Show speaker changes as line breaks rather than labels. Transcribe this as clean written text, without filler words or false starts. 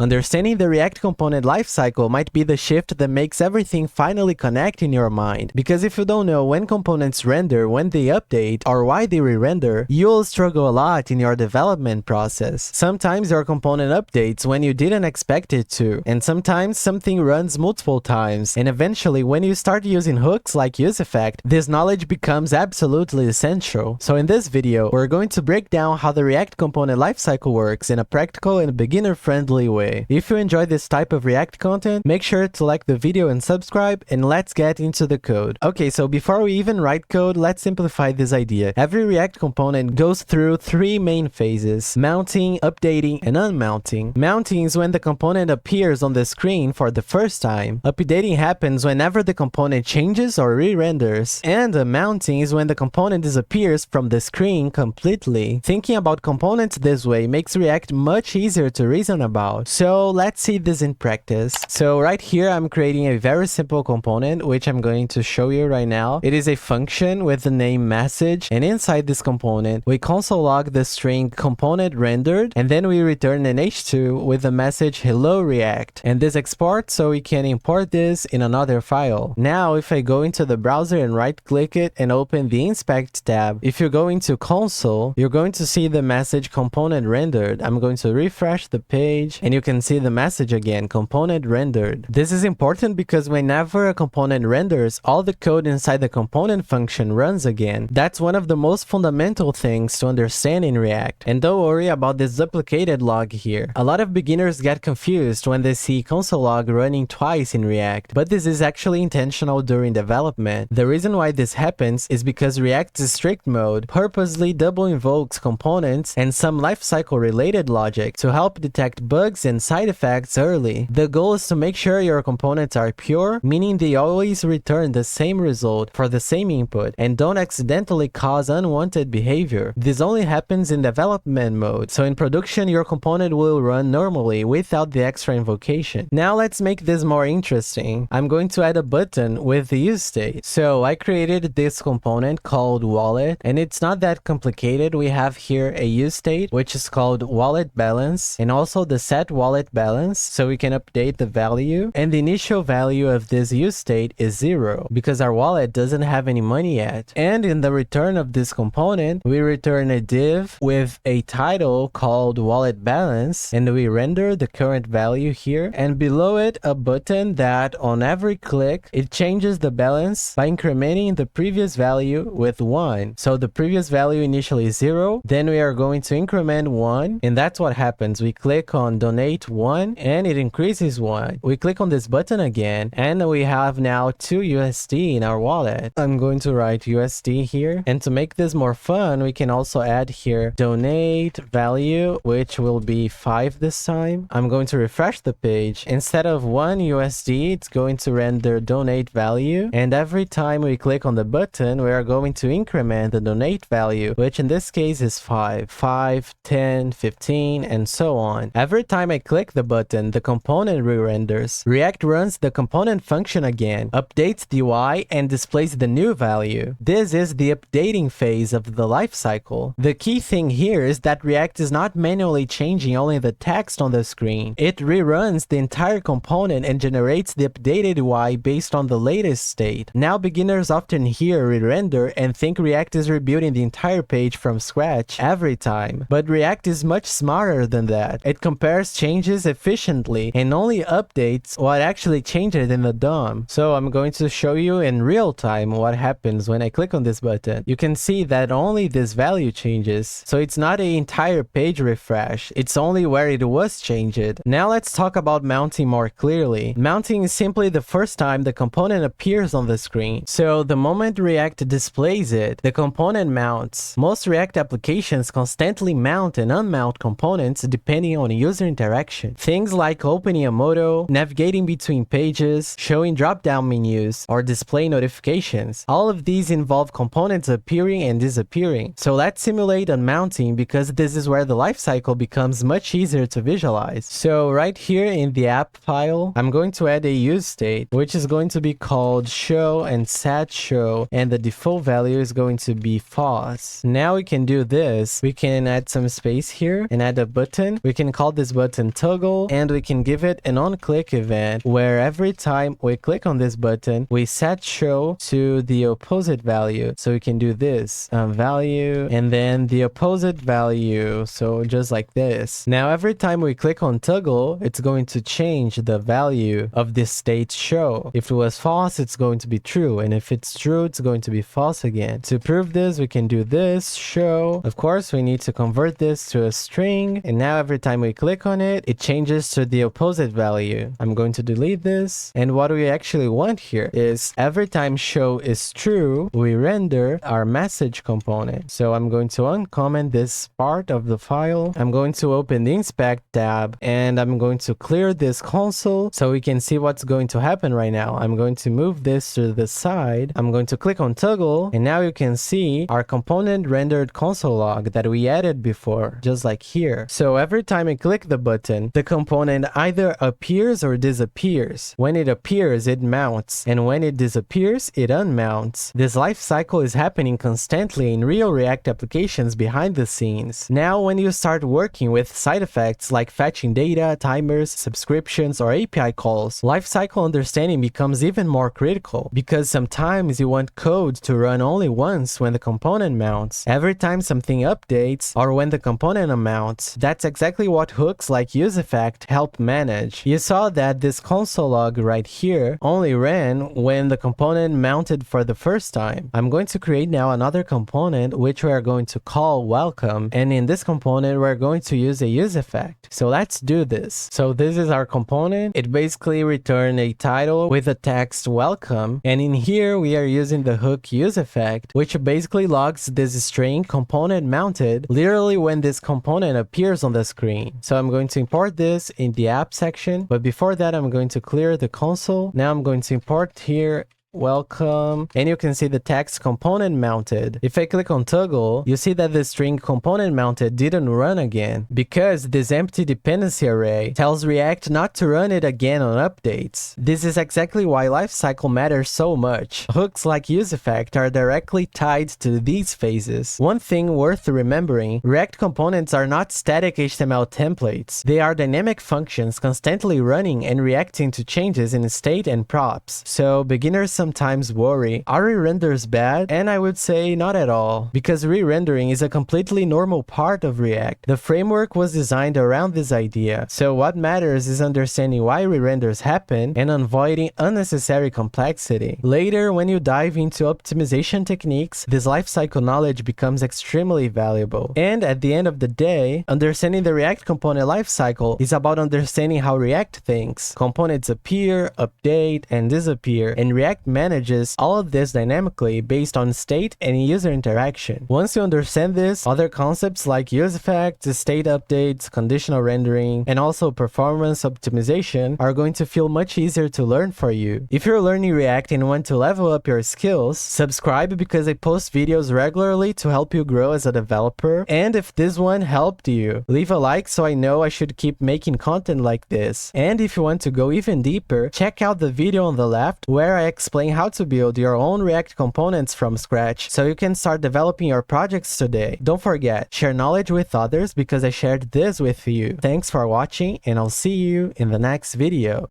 Understanding the React component lifecycle might be the shift that makes everything finally connect in your mind. Because if you don't know when components render, when they update, or why they re-render, you'll struggle a lot in your development process. Sometimes your component updates when you didn't expect it to, and sometimes something runs multiple times, and eventually when you start using hooks like useEffect, this knowledge becomes absolutely essential. So in this video, we're going to break down how the React component lifecycle works in a practical and beginner-friendly way. If you enjoy this type of React content, make sure to like the video and subscribe, and let's get into the code. Okay, so before we even write code, let's simplify this idea. Every React component goes through three main phases: mounting, updating, and unmounting. Mounting is when the component appears on the screen for the first time. Updating happens whenever the component changes or re-renders. And unmounting is when the component disappears from the screen completely. Thinking about components this way makes React much easier to reason about. So let's see this in practice. So right here, I'm creating a very simple component, which I'm going to show you right now. It is a function with the name message, and inside this component, we console log the string component rendered, and then we return an h2 with the message hello React. And this exports so we can import this in another file. Now, if I go into the browser and right click it and open the inspect tab, if you go into console, you're going to see the message component rendered. I'm going to refresh the page, and you can see the message again, component rendered. This is important because whenever a component renders, all the code inside the component function runs again. That's one of the most fundamental things to understand in React. And don't worry about this duplicated log here. A lot of beginners get confused when they see console log running twice in React, but this is actually intentional during development. The reason why this happens is because React's strict mode purposely double invokes components and some lifecycle related logic to help detect bugs and side effects early. The goal is to make sure your components are pure, meaning they always return the same result for the same input and don't accidentally cause unwanted behavior. This only happens in development mode, so in production your component will run normally without the extra invocation. Now let's make this more interesting. I'm going to add a button with the use state. So I created this component called wallet, and it's not that complicated. We have here a use state which is called wallet balance, and also the set wallet balance, so we can update the value, and the initial value of this use state is 0 because our wallet doesn't have any money yet. And in the return of this component, we return a div with a title called wallet balance, and we render the current value here, and below it a button that on every click it changes the balance by incrementing the previous value with 1. So the previous value initially is 0, then we are going to increment 1, and that's what happens. We click on donate 1 and it increases 1. We click on this button again and we have now 2 USD in our wallet. I'm going to write USD here, and to make this more fun, we can also add here donate value, which will be 5 this time. I'm going to refresh the page. Instead of 1 USD, it's going to render donate value, and every time we click on the button, we are going to increment the donate value, which in this case is 5, 10, 15, and so on. Every time I click the button, the component re-renders. React runs the component function again, updates the UI, and displays the new value. This is the updating phase of the lifecycle. The key thing here is that React is not manually changing only the text on the screen. It reruns the entire component and generates the updated UI based on the latest state. Now beginners often hear re-render and think React is rebuilding the entire page from scratch every time. But React is much smarter than that. It compares changes efficiently and only updates what actually changed in the DOM. So I'm going to show you in real time what happens when I click on this button. You can see that only this value changes. So it's not an entire page refresh. It's only where it was changed. Now let's talk about mounting more clearly. Mounting is simply the first time the component appears on the screen. So the moment React displays it, the component mounts. Most React applications constantly mount and unmount components depending on user interaction. Things like opening a modal, navigating between pages, showing drop-down menus, or display notifications. All of these involve components appearing and disappearing. So let's simulate unmounting because this is where the lifecycle becomes much easier to visualize. So right here in the app file, I'm going to add a use state, which is going to be called show and set show, and the default value is going to be false. Now we can do this. We can add some space here and add a button. We can call this button on toggle, and we can give it an on-click event where every time we click on this button, we set show to the opposite value. So we can do this value and then the opposite value. So just like this. Now, every time we click on toggle, it's going to change the value of this state show. If it was false, it's going to be true. And if it's true, it's going to be false again. To prove this, we can do this show. Of course, we need to convert this to a string. And now every time we click on it, it changes to the opposite value. I'm going to delete this. And what we actually want here is every time show is true, we render our message component. So I'm going to uncomment this part of the file. I'm going to open the inspect tab and I'm going to clear this console so we can see what's going to happen right now. I'm going to move this to the side. I'm going to click on toggle and now you can see our component rendered console log that we added before, just like here. So every time I click the button, the component either appears or disappears. When it appears, it mounts, and when it disappears, it unmounts. This life cycle is happening constantly in real React applications behind the scenes. Now, when you start working with side effects like fetching data, timers, subscriptions, or API calls, lifecycle understanding becomes even more critical because sometimes you want code to run only once when the component mounts, every time something updates, or when the component unmounts. That's exactly what hooks like useEffect help manage. You saw that this console log right here only ran when the component mounted for the first time. I'm going to create now another component which we are going to call welcome, and in this component we're going to use a useEffect. So let's do this. So this is our component. It basically returns a title with the text welcome, and in here we are using the hook useEffect, which basically logs this string component mounted literally when this component appears on the screen. So I'm going to import this in the app section, but before that I'm going to clear the console. Now I'm going to import here welcome, and you can see the text component mounted. If I click on toggle, you see that the string component mounted didn't run again because this empty dependency array tells React not to run it again on updates. This is exactly why lifecycle matters so much. Hooks like useEffect are directly tied to these phases. One thing worth remembering, React components are not static HTML templates. They are dynamic functions constantly running and reacting to changes in state and props. So beginners sometimes worry, are re-renders bad? And I would say not at all, because re-rendering is a completely normal part of React. The framework was designed around this idea, so what matters is understanding why re-renders happen and avoiding unnecessary complexity. Later, when you dive into optimization techniques, this lifecycle knowledge becomes extremely valuable. And at the end of the day, understanding the React component lifecycle is about understanding how React thinks. Components appear, update, and disappear, and React manages all of this dynamically based on state and user interaction. Once you understand this, other concepts like useEffect, state updates, conditional rendering, and also performance optimization are going to feel much easier to learn for you. If you're learning React and want to level up your skills, subscribe because I post videos regularly to help you grow as a developer. And if this one helped you, leave a like so I know I should keep making content like this. And if you want to go even deeper, check out the video on the left where I explain how to build your own React components from scratch so you can start developing your projects today. Don't forget, share knowledge with others because I shared this with you. Thanks for watching and I'll see you in the next video.